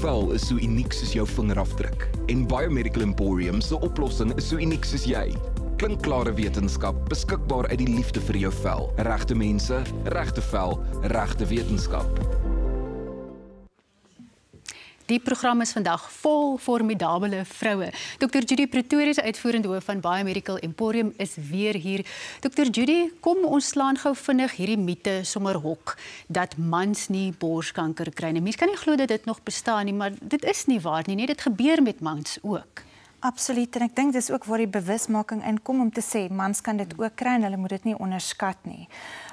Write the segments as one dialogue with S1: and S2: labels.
S1: vel is so uniek soos jou vingerafdruk. En Biomedical Emporium se oplossing is so uniek soos jy. Klinkklare wetenskap, beskikbaar uit die liefde vir jou vel. Regte mense, regte vel, regte wetenskap.
S2: Die program is vandag vol formidabele vroue. Dr. Judy Pretorius, uitvoerende hoof van Biomedical Emporium, is weer hier. Dr. Judy, kom ons slaan gou vinnig hierdie mite sommer hok, dat mans nie borskanker kry nie. Mense kan nie glo dat dit nog bestaan nie, maar dit is nie waar nie. Dit gebeur met mans ook.
S3: Absoluut, en ek dink dis ook waar die bewusmaking inkom om te sê, mans kan dit ook kry en hulle moet dit nie onderskat nie.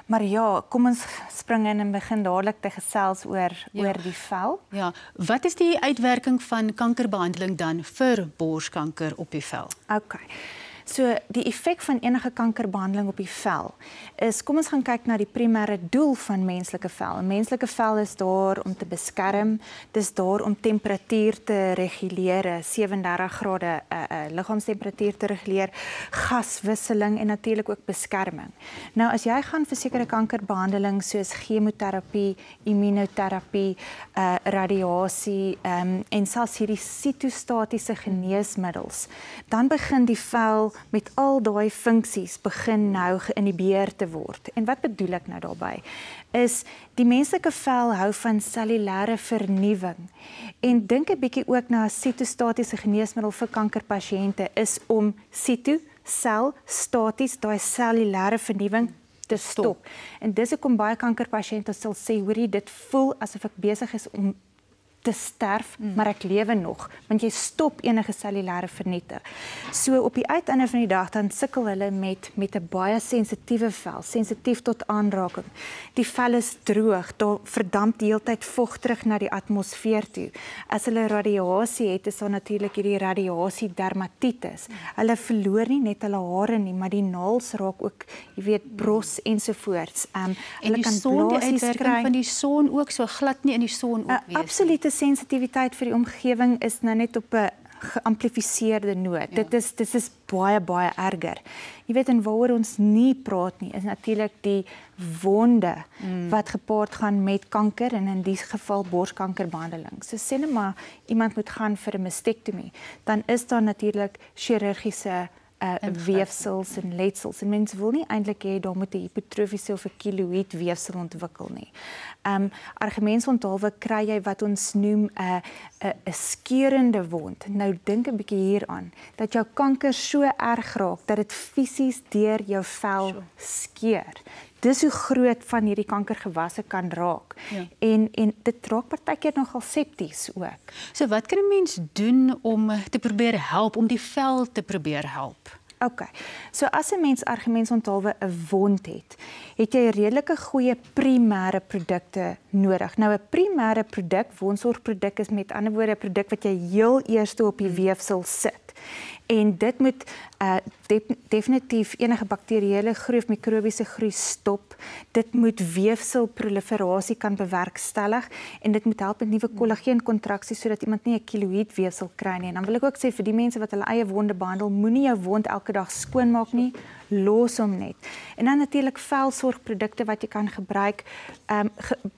S3: Maar ja, kom ons spring in en begin dadelik te gesels oor die vel.
S2: Ja, wat is die uitwerking van kankerbehandeling dan vir borskanker op die vel?
S3: Okay. So die effek van enige kankerbehandeling op die vel is, kom ons gaan kyk na die primêre doel van menslike vel. En menslike vel is daar om te beskerm, dis daar om temperatuur te reguleer, 37 grade liggaamstemperatuur te reguleer, gaswisseling en natuurlik ook beskerming. Nou as jy gaan vir sekere kankerbehandeling soos chemoterapie, immunoterapie, radiasie en selfs hierdie sitostatiese geneesmiddels, dan begin die vel met al daai funksies begin nou geïnhibeer te word. En wat bedoel ek nou daarby? Is die menslike vel hou van cellulêre vernuwing. En dink 'n bietjie ook na 'n sitostatiese geneesmiddel vir kankerpasiënte is om sel, staties, daai cellulêre vernuwing te stop. En dis hoekom baie kankerpasiënte sal sê, hoorie, dit voel asof ek besig is om te sterf, maar ek lewe nog, want jy stop enige cellulêre vernietig. So op die uiteinde van die dag dan sukkel hulle met 'n baie sensitiewe vel, sensitief tot aanraking. Die vel is droog, daar verdamp die hele tyd vog terug na die atmosfeer toe. As hulle radiasie het, is daar natuurlik hierdie radiasie dermatitis. Hulle verloor nie net hulle hare nie, maar die naels raak ook, jy weet, bros ensovoorts.
S2: En die son, die uitwerking van die son ook, so glad nie in die son ook wees.
S3: Absolute sensitiwiteit vir die omgewing is nou net op 'n geamplifiseerde noot. Ja. Dit is baie erger. Jy weet, en waaroor ons nie praat nie, is natuurlik die wonde wat gepaard gaan met kanker en in die geval borskankerbehandeling. So sê net maar iemand moet gaan vir 'n mastektomie, dan is daar natuurlik chirurgiese weefsels en letsels. En mense wil nie eintlik hê daar moet 'n hipertrofiese of 'n keloïd weefsel ontwikkel nie. Argumentsonthaalwe kry jy wat ons noem 'n skeurende wond. Nou dink 'n bietjie hieraan dat jou kanker so erg raak dat dit fisies deur jou vel skeur. Dis hoe groot van hierdie kankergewasse kan raak. Ja. En dit raak partykeer nogal septies ook.
S2: So wat kan 'n mens doen om te probeer help, om die vel te probeer help?
S3: Okay. So as 'n mens argumentsonthaalwe 'n wond het, het jy redelike goeie primêre produkte nodig. Nou 'n primêre produk, wondsorgproduk is met ander woorde 'n produk wat jy heel eers op die weefsel sit. En dit moet definitief enige bakterieële groei of mikrobiese groei stop. Dit moet weefselproliferasie kan bewerkstellig en dit moet help met nuwe kollageenkontraksie sodat iemand nie 'n keloïd weefsel kry nie. En dan wil ek ook sê vir die mense wat hulle eie wonde behandel, moenie jou wond elke dag skoonmaak nie, los hom net. En dan natuurlik velsorgprodukte wat jy kan gebruik.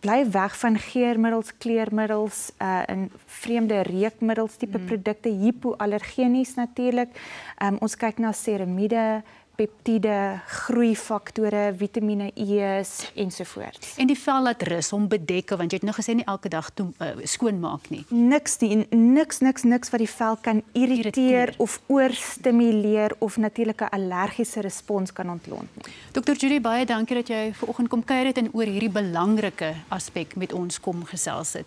S3: Bly weg van geurmiddels, kleurmiddels, en vreemde reukmiddels tipe produkte, hipoallergenies natuurlik. Ons kyk na ceramiede, peptiede, groeifaktore, Vitamiene E's ensovoorts.
S2: En die vel laat rus, hom bedek, want jy het nou gesê nie elke dag skoonmaak nie.
S3: Niks wat die vel kan irriteer of oorstimuleer of natuurlik 'n allergiese respons kan ontlont nie.
S2: Dr. Judy, baie dankie dat jy vanoggend kom kuier het en oor hierdie belangrike aspek met ons kom gesels het.